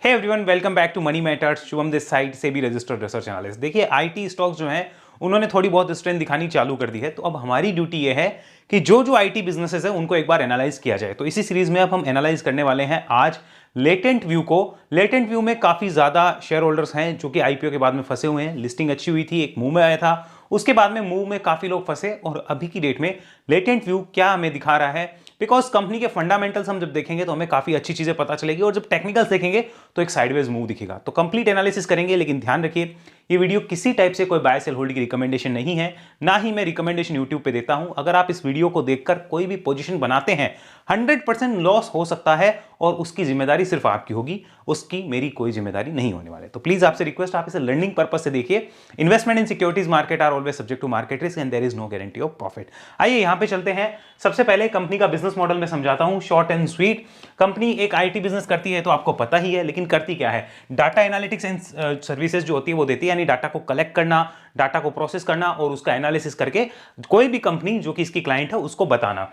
Hey everyone, welcome back to Money Matters. Shubham this side से भी registered research analyst. देखिए, IT stocks जो हैं उन्होंने थोड़ी बहुत स्ट्रेंथ दिखानी चालू कर दी है। तो अब हमारी ड्यूटी ये है कि जो जो आईटी बिजनेसेस है उनको एक बार एनालाइज किया जाए। तो इसी सीरीज में अब हम एनालाइज करने वाले हैं आज लेटेंट व्यू को। लेटेंट व्यू में काफी ज्यादा शेयर होल्डर्स हैं जो कि आईपीओ के बाद में फंसे हुए हैं। लिस्टिंग अच्छी हुई थी, एक मूव में आया था, उसके बाद में मूव में काफी लोग फंसे और अभी की डेट में लेटेंट व्यू क्या हमें दिखा रहा है। बिकॉज कंपनी के फंडामेंटल्स हम जब देखेंगे तो हमें काफी अच्छी चीजें पता चलेगी और जब टेक्निकल्स देखेंगे तो एक साइडवेज मूव दिखेगा। तो कंप्लीट एनालिसिस करेंगे, लेकिन ध्यान रखिए ये वीडियो किसी टाइप से कोई बाय सेल होल्ड की रिकमेंडेशन नहीं है, ना ही मैं रिकमेंडेशन यूट्यूब पे देता हूं। अगर आप इस वीडियो को देखकर कोई भी पोजीशन बनाते हैं 100% लॉस हो सकता है और उसकी जिम्मेदारी सिर्फ आपकी होगी, उसकी मेरी कोई जिम्मेदारी नहीं होने वाले। तो प्लीज आपसे रिक्वेस्ट, आप इसे लर्निंग पर्पस से देखिए। Investment in securities market are always subject to market risk and there is no guarantee of profit. आइए यहां पे चलते हैं। सबसे पहले कंपनी का बिजनेस मॉडल मैं समझाता हूं, शॉर्ट एंड स्वीट। कंपनी एक आईटी बिजनेस करती है तो आपको पता ही है, लेकिन करती क्या है? डाटा एनालिटिक्स एंड सर्विसेज जो होती है वो देती है, यानी डाटा को कलेक्ट करना, डाटा को प्रोसेस करना और उसका एनालिसिस करके कोई भी कंपनी जो कि इसकी क्लाइंट है उसको बताना।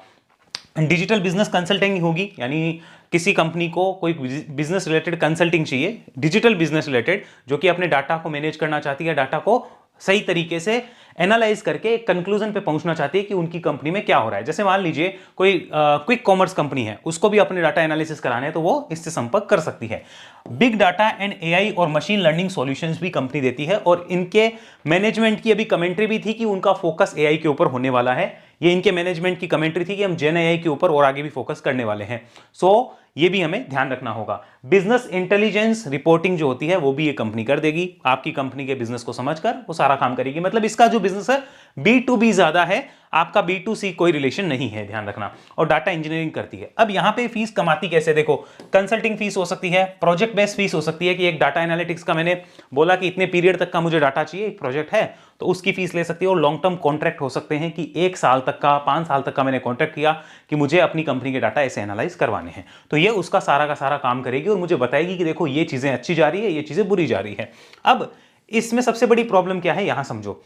डिजिटल बिजनेस कंसल्टिंग होगी, यानी किसी कंपनी को कोई बिजनेस रिलेटेड कंसल्टिंग चाहिए, डिजिटल बिजनेस रिलेटेड, जो कि अपने डाटा को मैनेज करना चाहती है, डाटा को सही तरीके से एनालाइज करके एक कंक्लूजन पे पहुंचना चाहती है कि उनकी कंपनी में क्या हो रहा है। जैसे मान लीजिए कोई क्विक कॉमर्स कंपनी है, उसको भी अपने डाटा एनालिसिस कराने हैं तो वो इससे संपर्क कर सकती है। बिग डाटा एंड एआई और मशीन लर्निंग सॉल्यूशंस भी कंपनी देती है और इनके मैनेजमेंट की अभी कमेंट्री भी थी कि उनका फोकस एआई के ऊपर होने वाला है। ये इनके मैनेजमेंट की कमेंट्री थी कि हम जेन एआई के ऊपर और आगे भी फोकस करने वाले हैं। सो ये भी हमें ध्यान रखना होगा। बिजनेस इंटेलिजेंस रिपोर्टिंग जो होती है वो भी ये कंपनी कर देगी। आपकी कंपनी के बिजनेस को समझकर वो सारा काम करेगी। मतलब इसका जो बिजनेस है B2B ज्यादा है, आपका B2C कोई रिलेशन नहीं है, ध्यान रखना। और डाटा इंजीनियरिंग करती है। अब यहां पे फीस कमाती कैसे? देखो, कंसल्टिंग फीस हो सकती है, प्रोजेक्ट बेस्ड फीस हो सकती है कि एक डाटा एनालिटिक्स का मैंने बोला कि इतने पीरियड तक का मुझे डाटा चाहिए, एक प्रोजेक्ट है तो उसकी फीस ले सकती है। और लॉन्ग टर्म कॉन्ट्रैक्ट हो सकते हैं कि 1 साल तक का, 5 साल तक का मैंने कॉन्ट्रैक्ट किया कि मुझे अपनी कंपनी के डाटा ऐसे एनालाइज करवाने हैं, तो ये उसका सारा का सारा काम करेगी और मुझे बताएगी कि देखो ये चीजें अच्छी जा रही है, ये चीजें बुरी जा रही है। अब इसमें सबसे बड़ी प्रॉब्लम क्या है, यहां समझो।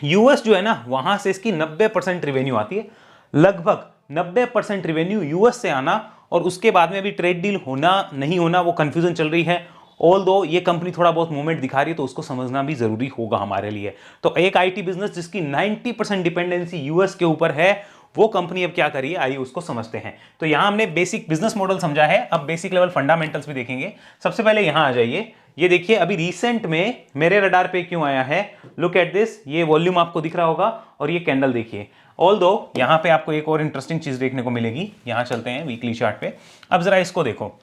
यूएस जो है ना, वहां से इसकी 90% रेवेन्यू आती है, लगभग 90% रेवेन्यू यूएस से आना, और उसके बाद में भी ट्रेड डील होना नहीं होना वो कंफ्यूजन चल रही है। ऑल दो ये कंपनी थोड़ा बहुत मूवमेंट दिखा रही है तो उसको समझना भी जरूरी होगा हमारे लिए। तो एक आईटी बिजनेस जिसकी 90% डिपेंडेंसी यूएस के ऊपर है, वो कंपनी अब क्या करिए, आइए उसको समझते हैं। तो यहां हमने बेसिक बिजनेस मॉडल समझा है, अब बेसिक लेवल फंडामेंटल्स भी देखेंगे। सबसे पहले यहां आ जाइए, ये देखिए अभी रिसेंट में मेरे रडार पे क्यों आया है, लुक एट दिस। ये वॉल्यूम आपको दिख रहा होगा और ये कैंडल देखिए। ऑल दो यहां पे आपको एक और इंटरेस्टिंग चीज देखने को मिलेगी। यहां चलते हैं वीकली चार्ट पे। अब जरा इसको देखो,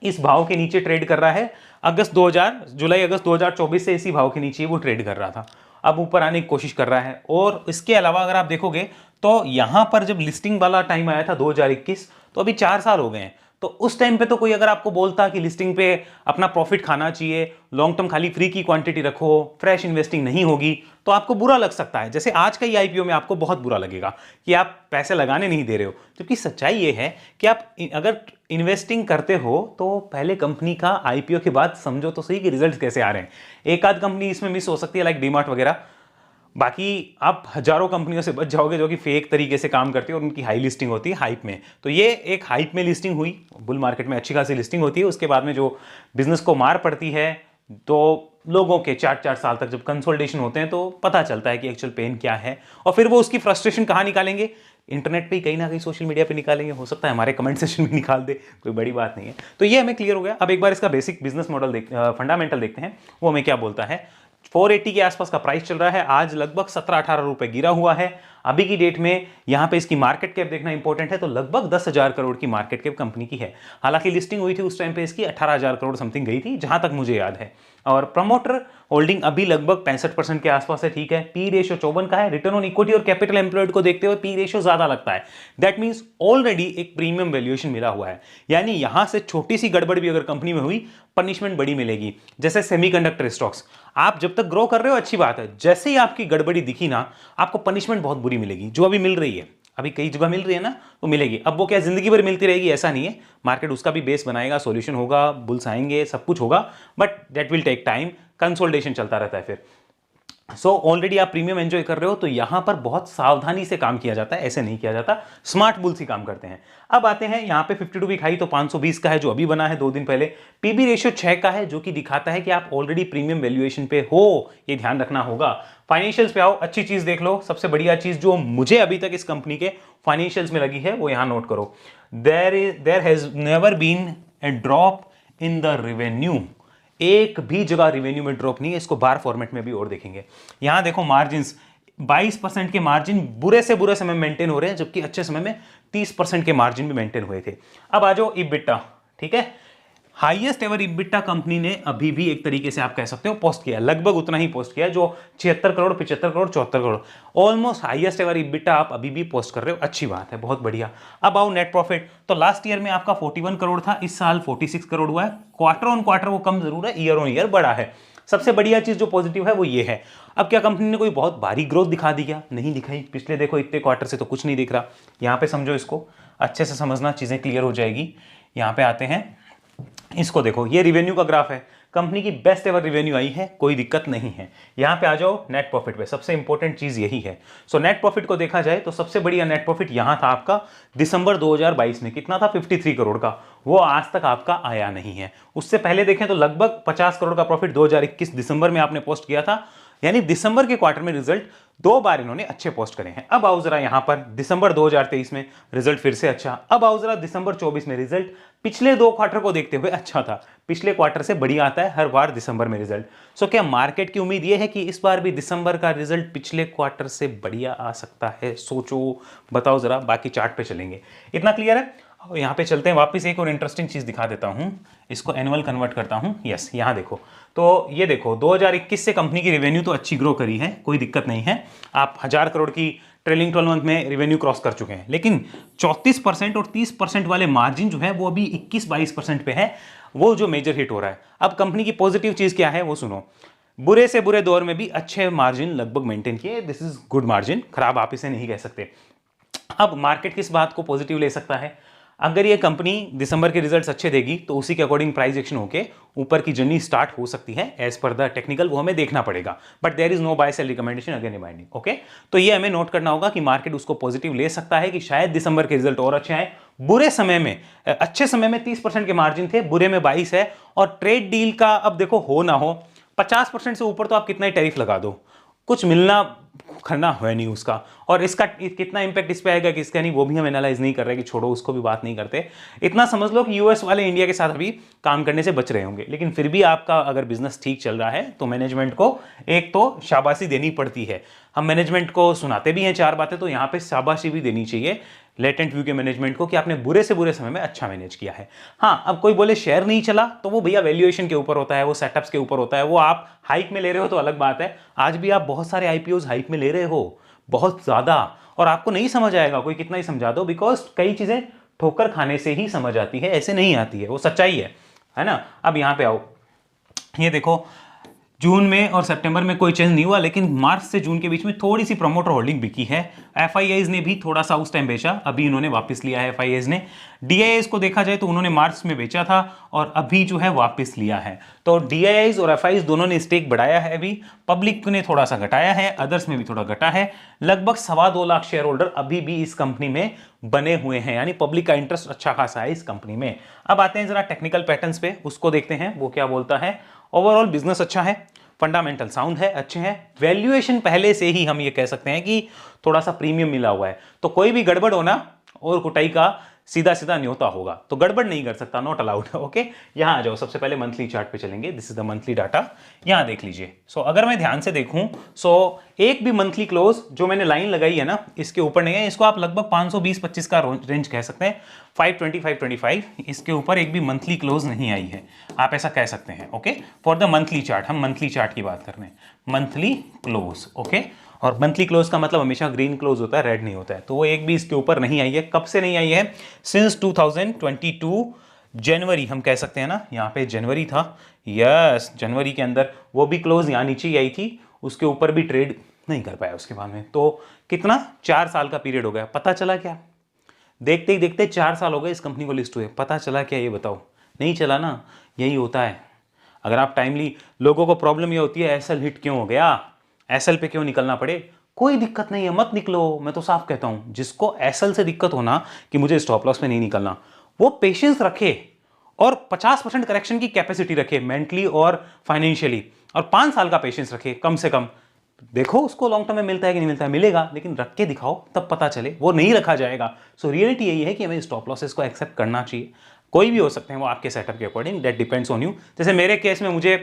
इस भाव के नीचे ट्रेड कर रहा है। जुलाई अगस्त 2024 से इसी भाव के नीचे वो ट्रेड कर रहा था। अब ऊपर आने की कोशिश कर रहा है। और इसके अलावा अगर आप देखोगे तो यहां पर जब लिस्टिंग वाला टाइम आया था 2021, तो अभी 4 साल हो गए हैं। तो उस टाइम पे तो कोई अगर आपको बोलता कि लिस्टिंग पे अपना प्रॉफिट खाना चाहिए, लॉन्ग टर्म खाली फ्री की क्वांटिटी रखो, फ्रेश इन्वेस्टिंग नहीं होगी, तो आपको बुरा लग सकता है। जैसे आज का ये आईपीओ में आपको बहुत बुरा लगेगा कि आप पैसे लगाने नहीं दे रहे हो, जबकि सच्चाई ये है कि आप अगर इन्वेस्टिंग करते हो तो पहले कंपनी का आईपीओ के बाद समझो तो सही कि रिजल्ट कैसे आ रहे हैं। एक आध कंपनी इसमें मिस हो सकती है, लाइक डीमार्ट वगैरह, बाकी आप हजारों कंपनियों से बच जाओगे जो कि फेक तरीके से काम करती है और उनकी हाई लिस्टिंग होती है हाइप में। तो ये एक हाइप में लिस्टिंग हुई, बुल मार्केट में अच्छी खासी लिस्टिंग होती है, उसके बाद में जो बिजनेस को मार पड़ती है तो लोगों के 4-4 साल तक जब कंसोलिडेशन होते हैं तो पता चलता है कि एक्चुअल पेन क्या है। और फिर वो उसकी फ्रस्ट्रेशन कहाँ निकालेंगे? इंटरनेट पे कहीं ना कहीं सोशल मीडिया पे निकालेंगे, हो सकता है हमारे कमेंट सेक्शन में निकाल दे, कोई बड़ी बात नहीं है। तो ये हमें क्लियर हो गया। अब एक बार इसका बेसिक बिजनेस मॉडल फंडामेंटल देखते हैं, वो हमें क्या बोलता है। 480 के आसपास का प्राइस चल रहा है, आज लगभग 17-18 रुपए गिरा हुआ है अभी की डेट में। यहां पे इसकी मार्केट कैप देखना इंपॉर्टेंट है, तो लगभग 10,000 करोड़ की मार्केट कैप कंपनी की है। हालांकि लिस्टिंग हुई थी उस टाइम पे इसकी 18,000 करोड़ समथिंग गई थी, जहां तक मुझे याद है। और प्रमोटर होल्डिंग अभी लगभग 65% के आसपास है, ठीक है। पी रेशियो 54 का है। रिटर्न ऑन इक्विटी और कैपिटल एम्प्लॉयड को देखते हुए पी रेशियो ज्यादा लगता है। दैट मींस ऑलरेडी एक प्रीमियम वैल्यूएशन मिला हुआ है, यानी यहां से छोटी सी गड़बड़ भी अगर कंपनी में हुई, पनिशमेंट बड़ी मिलेगी। जैसे सेमीकंडक्टर स्टॉक्स, आप जब तक ग्रो कर रहे हो अच्छी बात है, जैसे ही आपकी गड़बड़ी दिखी ना, आपको पनिशमेंट बहुत बुरी मिलेगी, जो अभी मिल रही है। अभी कई जगह मिल रही है ना, तो मिलेगी। अब वो क्या जिंदगी भर मिलती रहेगी? ऐसा नहीं है, मार्केट उसका भी बेस बनाएगा, सॉल्यूशन होगा, बुल्स आएंगे, सब कुछ होगा, but that will take time, consolidation चलता रहता है। फिर सो ऑलरेडी आप प्रीमियम एंजॉय कर रहे हो, तो यहां पर बहुत सावधानी से काम किया जाता है, ऐसे नहीं किया जाता, स्मार्ट बुल्स ही काम करते हैं। अब आते हैं यहां पे 52 वीक हाई तो 520 का है जो अभी बना है 2 दिन पहले। पीबी रेशियो 6 का है जो कि दिखाता है कि आप ऑलरेडी प्रीमियम वैल्यूएशन पे हो, ये ध्यान रखना होगा। फाइनेंशियल्स पे आओ, अच्छी चीज देख लो। सबसे बढ़िया चीज जो मुझे अभी तक इस कंपनी के फाइनेंशियल्स में लगी है वो यहां नोट करो। There has never been a drop in the revenue. एक भी जगह रेवेन्यू में ड्रॉप नहीं है। इसको बार फॉर्मेट में भी और देखेंगे। यहां देखो मार्जिन 22% के मार्जिन बुरे से बुरे समय मेंटेन हो रहे हैं, जबकि अच्छे समय में 30% के मार्जिन भी मेंटेन हुए थे। अब आ जाओ इबिटा, ठीक है, हाईएस्ट एवर इबिटा कंपनी ने अभी भी एक तरीके से आप कह सकते हो पोस्ट किया, लगभग उतना ही पोस्ट किया जो 76 crore, 75 crore, 74 crore, almost highest ever EBITDA आप अभी भी पोस्ट कर रहे हो। अच्छी बात है, बहुत बढ़िया। अब आओ नेट प्रॉफिट, तो लास्ट ईयर में आपका 41 करोड़ था, इस साल 46 करोड़ हुआ है। क्वार्टर ऑन क्वार्टर वो कम जरूर है, ईयर ऑन ईयर बड़ा है। सबसे बढ़िया चीज जो पॉजिटिव है वो ये है। अब क्या कंपनी ने कोई बहुत भारी ग्रोथ दिखा दी क्या? नहीं दिखाई। पिछले देखो इतने क्वार्टर से तो कुछ नहीं दिख रहा। यहां पे समझो, इसको अच्छे से समझना, चीजें क्लियर हो जाएगी। यहां पे आते हैं, इसको देखो, ये रिवेन्यू का ग्राफ है, कंपनी की बेस्ट एवर रिवेन्यू आई है, कोई दिक्कत नहीं है। यहां पे आ जाओ नेट प्रॉफिट पे, सबसे इंपॉर्टेंट चीज यही है। सो नेट प्रॉफिट को देखा जाए तो सबसे बढ़िया नेट प्रॉफिट यहां था आपका दिसंबर 2022 में, कितना था? 53 करोड़ का। वो आज तक आपका आया नहीं है। उससे पहले देखें तो लगभग 50 करोड़ का प्रॉफिट 2021 दिसंबर में आपने पोस्ट किया था। यानी दिसंबर के क्वार्टर में रिजल्ट 2 बार इन्होंने अच्छे पोस्ट करे हैं। अब आओ जरा यहां पर दिसंबर 2023 में रिजल्ट फिर से अच्छा। अब आओ जरा दिसंबर 24 में रिजल्ट पिछले 2 क्वार्टर को देखते हुए अच्छा था। पिछले क्वार्टर से बढ़िया आता है हर बार दिसंबर में रिजल्ट। सो क्या मार्केट की उम्मीद यह है कि इस बार भी दिसंबर का रिजल्ट पिछले क्वार्टर से बढ़िया आ सकता है? सोचो, बताओ जरा। बाकी चार्ट पे चलेंगे, इतना क्लियर है। यहाँ पे चलते हैं वापस, एक और इंटरेस्टिंग चीज दिखा देता हूं। इसको एनुअल कन्वर्ट करता हूं। यस, यहाँ देखो, तो ये देखो 2021 से कंपनी की रेवेन्यू तो अच्छी ग्रो करी है, कोई दिक्कत नहीं है। आप 1000 करोड़ की ट्रेलिंग 12 मंथ में रेवेन्यू क्रॉस कर चुके हैं, लेकिन 34% और 30% वाले मार्जिन जो है वो अभी 21-22% पे है, वो जो मेजर हिट हो रहा है। अब कंपनी की पॉजिटिव चीज क्या है वो सुनो। बुरे से बुरे दौर में भी अच्छे मार्जिन लगभग मेंटेन किए। दिस इज गुड मार्जिन, खराब आप इसे नहीं कह सकते। अब मार्केट किस बात को पॉजिटिव ले सकता है? अगर ये कंपनी दिसंबर के रिजल्ट्स अच्छे देगी तो उसी के अकॉर्डिंग प्राइस एक्शन होके ऊपर की जर्नी स्टार्ट हो सकती है एज पर द टेक्निकल, वो हमें देखना पड़ेगा। But there is no buy sell recommendation again binding. Okay, तो ये हमें नोट करना होगा कि मार्केट उसको पॉजिटिव ले सकता है कि शायद दिसंबर के रिजल्ट और अच्छे आए। बुरे समय में, अच्छे समय में 30% के मार्जिन थे, बुरे में 22 है। और ट्रेड डील का अब देखो हो ना हो, 50% से ऊपर तो आप कितना ही टैरिफ लगा दो, कुछ मिलना खरना है नहीं उसका। और इसका कितना इंपैक्ट इस पे आएगा किसका नहीं, वो भी हम एनालाइज नहीं कर रहे कि छोड़ो उसको भी बात नहीं करते। इतना समझ लो कि यूएस वाले इंडिया के साथ अभी काम करने से बच रहे होंगे। लेकिन फिर भी आपका अगर बिजनेस ठीक चल रहा है तो मैनेजमेंट को एक तो शाबाशी देनी पड़ती है। हम मैनेजमेंट को सुनाते भी हैं 4 बातें, तो यहाँ पे शाबाशी भी देनी चाहिए लेटेंट व्यू के मैनेजमेंट को कि आपने बुरे से बुरे समय में अच्छा मैनेज किया है। हाँ, अब कोई बोले शेयर नहीं चला, तो वो भैया वैल्यूएशन के ऊपर होता है, वो सेटअप्स के ऊपर होता है। वो आप हाइक में ले रहे हो तो अलग बात है। आज भी आप बहुत सारे आईपीओज हाइक में ले रहे हो, बहुत ज्यादा, और आपको नहीं समझ आएगा, कोई कितना ही समझा दो, बिकॉज कई चीजें ठोकर खाने से ही समझ आती है, ऐसे नहीं आती है, वो सच्चाई है ना। अब यहां पे आओ, ये देखो जून में और सितंबर में कोई चेंज नहीं हुआ, लेकिन मार्च से जून के बीच में थोड़ी सी प्रमोटर होल्डिंग बिकी है। एफआईआईज ने भी थोड़ा सा उस टाइम बेचा, अभी इन्होंने वापस लिया है एफआईआईज ने। डीआईआईज को देखा जाए तो उन्होंने मार्च में बेचा था और अभी जो है वापस लिया है। तो डीआईआईज और एफआईआईज दोनों ने स्टेक बढ़ाया है, अभी पब्लिक ने थोड़ा सा घटाया है, अदर्स में भी थोड़ा घटा है। लगभग 2.25 लाख शेयर होल्डर अभी भी इस कंपनी में बने हुए हैं, यानी पब्लिक का इंटरेस्ट अच्छा खासा है इस कंपनी में। अब आते हैं जरा टेक्निकल पैटर्न्स पे, उसको देखते हैं वो क्या बोलता है। ओवरऑल बिजनेस अच्छा है, फंडामेंटल साउंड है, अच्छे हैं। वैल्यूएशन पहले से ही हम ये कह सकते हैं कि थोड़ा सा प्रीमियम मिला हुआ है, तो कोई भी गड़बड़ होना और कुटाई का सीधा सीधा न्योता होगा, तो गड़बड़ नहीं कर सकता, नॉट अलाउड। ओके, यहां आ जाओ, सबसे पहले मंथली चार्ट पे चलेंगे। This is the monthly data, यहां देख लीजिए। सो अगर मैं ध्यान से देखूं, सो एक भी मंथली क्लोज जो मैंने लाइन लगाई है ना, इसके ऊपर नहीं है, इसको आप लगभग 520-25 का रेंज कह सकते हैं, 525, इसके ऊपर एक भी मंथली क्लोज नहीं आई है, आप ऐसा कह सकते हैं। Okay, for the monthly chart, हम मंथली चार्ट की बात कर रहे हैं, मंथली क्लोज। ओके, और मंथली क्लोज का मतलब हमेशा ग्रीन क्लोज होता है, रेड नहीं होता है, तो वो एक भी इसके ऊपर नहीं आई है। कब से नहीं आई है? सिंस 2022 जनवरी, हम कह सकते हैं ना, यहाँ पे जनवरी था, यस, जनवरी के अंदर वो भी क्लोज यहाँ नीचे ही आई थी, उसके ऊपर भी ट्रेड नहीं कर पाया उसके बाद में। तो कितना, 4 साल का पीरियड हो गया। पता चला क्या? देखते ही देखते 4 साल हो गए इस कंपनी को लिस्ट हुए, पता चला क्या? ये बताओ, नहीं चला ना। यही होता है, अगर आप टाइमली, लोगों को प्रॉब्लम ये होती है एसएल हिट क्यों हो गया, एसएल पे क्यों निकलना पड़े, कोई दिक्कत नहीं है, मत निकलो। मैं तो साफ कहता हूं, जिसको एसएल से दिक्कत होना कि मुझे स्टॉप लॉस में नहीं निकलना, वो पेशेंस रखे और 50% करेक्शन की कैपेसिटी रखे मेंटली और फाइनेंशियली, और 5 साल का पेशेंस रखे कम से कम। देखो उसको लॉन्ग टर्म में मिलता है कि नहीं मिलता है, मिलेगा, लेकिन रख के दिखाओ तब पता चले। वो नहीं रखा जाएगा। सो रियलिटी यही है कि हमें स्टॉप लॉसेस को एक्सेप्ट करना चाहिए। कोई भी हो सकते हैं वो आपके सेटअप के according, that depends on you. जैसे मेरे केस में मुझे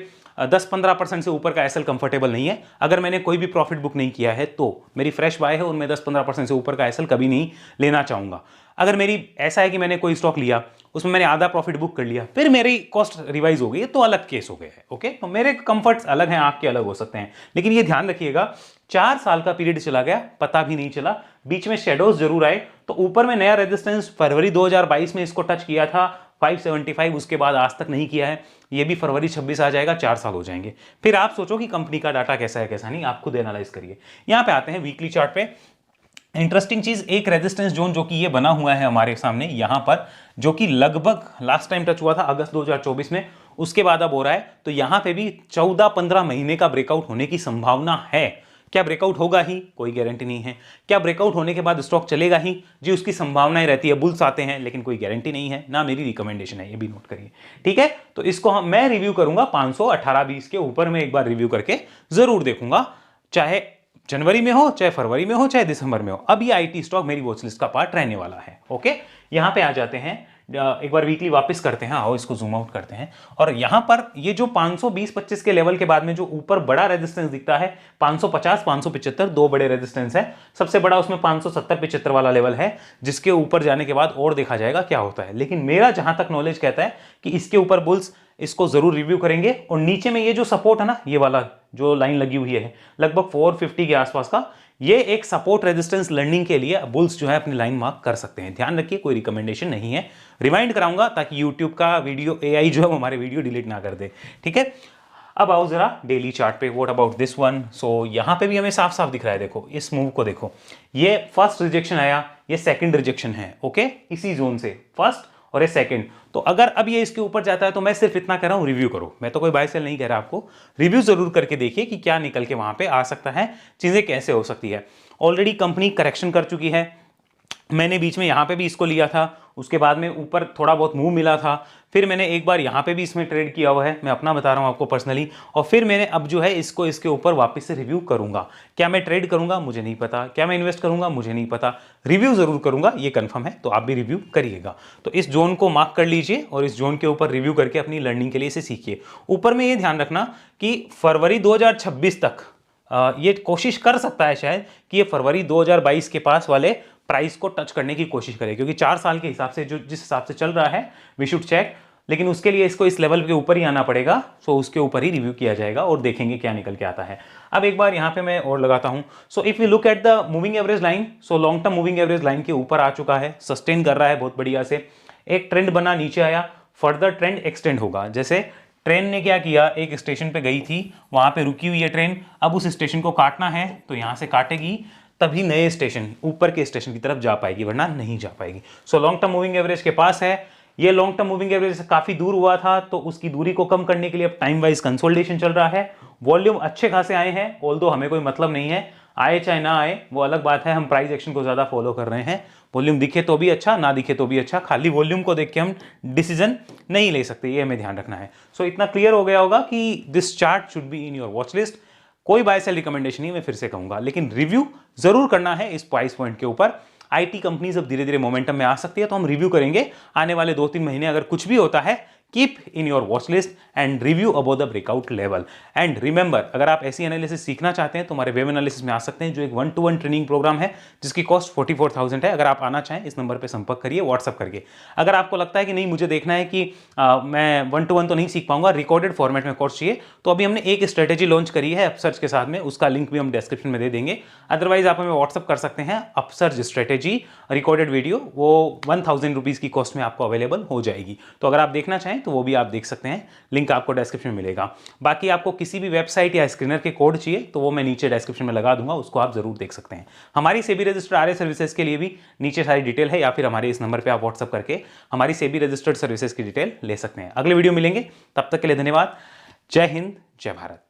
10-15% से ऊपर का एसएल कंफर्टेबल नहीं है। अगर मैंने कोई भी प्रॉफिट बुक नहीं किया है तो मेरी फ्रेश बाय है, उनमें 10-15% से ऊपर का एसएल कभी नहीं लेना चाहूंगा। अगर मेरी ऐसा है कि मैंने कोई स्टॉक लिया, उसमें मैंने आधा प्रॉफिट बुक कर लिया, फिर मेरी कॉस्ट रिवाइज हो गई, तो अलग केस हो गया है। ओके, तो मेरे कंफर्ट्स अलग हैं, आपके अलग हो सकते हैं। लेकिन ये ध्यान रखिएगा, 4 साल का पीरियड चला गया, पता भी नहीं चला, बीच में शेडोज जरूर आए। तो ऊपर में नया रेजिस्टेंस फरवरी 2022 में इसको टच किया था 575, उसके बाद आज तक नहीं किया है। ये भी फरवरी 26 आ जाएगा, 4 साल हो जाएंगे। फिर आप सोचो कि कंपनी का डाटा कैसा है कैसा नहीं, आप खुद एनालाइज करिए। यहां पे आते हैं वीकली चार्ट पे। इंटरेस्टिंग चीज, एक रेजिस्टेंस जोन जो कि ये बना हुआ है हमारे सामने यहां पर, जो कि लगभग लास्ट टाइम टच हुआ था अगस्त 2024 में, उसके बाद अब हो रहा है। तो यहां पे भी 14-15 महीने का ब्रेकआउट होने की संभावना है। क्या ब्रेकआउट होगा ही, कोई गारंटी नहीं है। क्या ब्रेकआउट होने के बाद स्टॉक चलेगा ही, जी उसकी संभावनाएं रहती है, बुल्स आते हैं, लेकिन कोई गारंटी नहीं है, ना मेरी रिकमेंडेशन है, ये भी नोट करिए। ठीक है, तो इसको मैं रिव्यू करूंगा 518-20 के ऊपर में एक बार रिव्यू करके जरूर देखूंगा, चाहे जनवरी में हो, चाहे फरवरी में हो, चाहे दिसंबर में हो। अब ये आईटी स्टॉक मेरी वॉच लिस्ट का पार्ट रहने वाला है। ओके, यहां पे आ जाते हैं, एक बार वीकली वापस करते हैं, आओ इसको जूम आउट करते हैं। और यहां पर ये जो 520-25 के लेवल के बाद में जो ऊपर बड़ा रेजिस्टेंस दिखता है 550-575, 2 बड़े रेजिस्टेंस है। सबसे बड़ा उसमें 570-75 वाला लेवल है, जिसके ऊपर जाने के बाद और देखा जाएगा क्या होता है। लेकिन मेरा जहां तक नॉलेज कहता है कि इसके ऊपर बुल्स इसको जरूर रिव्यू करेंगे। और नीचे में ये जो सपोर्ट है ना, ये वाला जो लाइन लगी हुई है लगभग 450 के आसपास का, ये एक सपोर्ट रेजिस्टेंस लर्निंग के लिए बुल्स जो है अपनी लाइन मार्क कर सकते हैं। ध्यान रखिए, कोई रिकमेंडेशन नहीं है, रिमाइंड कराऊंगा ताकि यूट्यूब का वीडियो एआई जो है हमारे वीडियो डिलीट ना कर दे। ठीक है, अब आओ जरा डेली चार्ट पे, व्हाट अबाउट दिस वन। सो यहां पे भी हमें साफ साफ दिख रहा है, देखो इस मूव को देखो, ये फर्स्ट रिजेक्शन आया, ये सेकंड रिजेक्शन है। ओके, इसी जोन से फर्स्ट और ये सेकंड। तो अगर अब ये इसके ऊपर जाता है तो मैं सिर्फ इतना कह रहा हूं, रिव्यू करो। मैं तो कोई बाय सेल नहीं कह रहा आपको, रिव्यू जरूर करके देखिए कि क्या निकल के वहां पे आ सकता है, चीजें कैसे हो सकती है। ऑलरेडी कंपनी करेक्शन कर चुकी है, मैंने बीच में यहां पे भी इसको लिया था, उसके बाद में ऊपर थोड़ा बहुत मूव मिला था, फिर मैंने एक बार यहां पे भी इसमें ट्रेड किया हुआ है, मैं अपना बता रहा हूं आपको पर्सनली। और फिर मैंने अब जो है इसको इसके ऊपर वापस से रिव्यू करूंगा। क्या मैं ट्रेड करूंगा मुझे नहीं पता, क्या मैं इन्वेस्ट करूंगा मुझे नहीं पता, रिव्यू जरूर करूंगा, ये कंफर्म है। तो आप भी रिव्यू करिएगा। तो इस जोन को मार्क कर लीजिए और इस जोन के ऊपर रिव्यू करके अपनी लर्निंग के लिए इसे सीखिए। ऊपर में ये ध्यान रखना कि फरवरी 2026 तक ये कोशिश कर सकता है शायद कि ये फरवरी 2022 के पास वाले प्राइस को टच करने की कोशिश करें, क्योंकि 4 साल के हिसाब से जो जिस हिसाब से चल रहा है वी शुड चेक। लेकिन उसके लिए इसको इस लेवल के ऊपर ही आना पड़ेगा, सो उसके ऊपर ही रिव्यू किया जाएगा और देखेंगे क्या निकल के आता है। अब एक बार यहां पे मैं और लगाता हूं। So if you look at the moving average line, so long term moving average line के ऊपर आ चुका है, सस्टेन कर रहा है बहुत बढ़िया से। एक ट्रेंड बना, नीचे आया, फर्दर ट्रेंड एक्सटेंड होगा। जैसे ट्रेन ने क्या किया, एक स्टेशन पे गई थी, वहां पे रुकी हुई है ट्रेन, अब उस स्टेशन को काटना है तो यहां से काटेगी, तभी नए स्टेशन ऊपर के स्टेशन की तरफ जा पाएगी, वरना नहीं जा पाएगी। So long term moving average के पास है, ये लॉन्ग टर्म मूविंग एवरेज से काफी दूर हुआ था, तो उसकी दूरी को कम करने के लिए अब टाइम वाइज कंसोलिडेशन चल रहा है। वॉल्यूम अच्छे खासे आए हैं, ऑल्दो हमें कोई मतलब नहीं है, आए चाहे ना आए वो अलग बात है, हम प्राइस एक्शन को ज्यादा फॉलो कर रहे हैं। वॉल्यूम दिखे तो भी अच्छा, ना दिखे तो भी अच्छा, खाली वॉल्यूम को देख के हम डिसीजन नहीं ले सकते, ये हमें ध्यान रखना है। सो इतना क्लियर हो गया होगा कि this chart should be in your watch list. कोई बाय सेल रिकमेंडेशन नहीं, मैं फिर से कहूंगा, लेकिन रिव्यू जरूर करना है इस प्राइस पॉइंट के ऊपर। आईटी कंपनीज अब धीरे धीरे मोमेंटम में आ सकती है, तो हम रिव्यू करेंगे आने वाले 2-3 महीने। अगर कुछ भी होता है, keep in your watch list and review about the breakout level. And remember, अगर आप ऐसी एनालिसिस सीखना चाहते हैं तो हमारे वेब एनालिसिस में आ सकते हैं, जो एक 1-to-1 ट्रेनिंग प्रोग्राम है जिसकी कॉस्ट 44,000 है। अगर आप आना चाहें इस नंबर पर संपर्क करिए व्हाट्सअप करके। अगर आपको लगता है कि नहीं मुझे देखना है कि मैं 1-to-1 तो नहीं सीख पाऊंगा, रिकॉर्डेड फॉर्मेट में कोर्स चाहिए, तो अभी हमने एक स्ट्रेटेजी लॉन्च करी है अपसर्च के साथ में, उसका लिंक भी हम डिस्क्रिप्शन में दे देंगे। अदरवाइज आप हमें व्हाट्सअप कर सकते हैं, अपसर्च स्ट्रेटेजी रिकॉर्डेड वीडियो, वो 1000 रुपीज़ की कॉस्ट में आपको अवेलेबल हो जाएगी। तो अगर आप देखना चाहें तो वो भी आप देख सकते हैं, लिंक आपको डिस्क्रिप्शन में मिलेगा। बाकी आपको किसी भी वेबसाइट या स्क्रीनर के कोड चाहिए तो वो मैं नीचे डिस्क्रिप्शन में लगा दूंगा, उसको आप जरूर देख सकते हैं। हमारी सेबी रजिस्टर्ड आरए सर्विसेज के लिए भी नीचे सारी डिटेल है, या फिर हमारे इस नंबर पे आप व्हाट्सअप करके हमारी सेबी रजिस्टर्ड सर्विसेज की डिटेल ले सकते हैं। अगले वीडियो मिलेंगे, तब तक के लिए धन्यवाद। जय हिंद, जय भारत।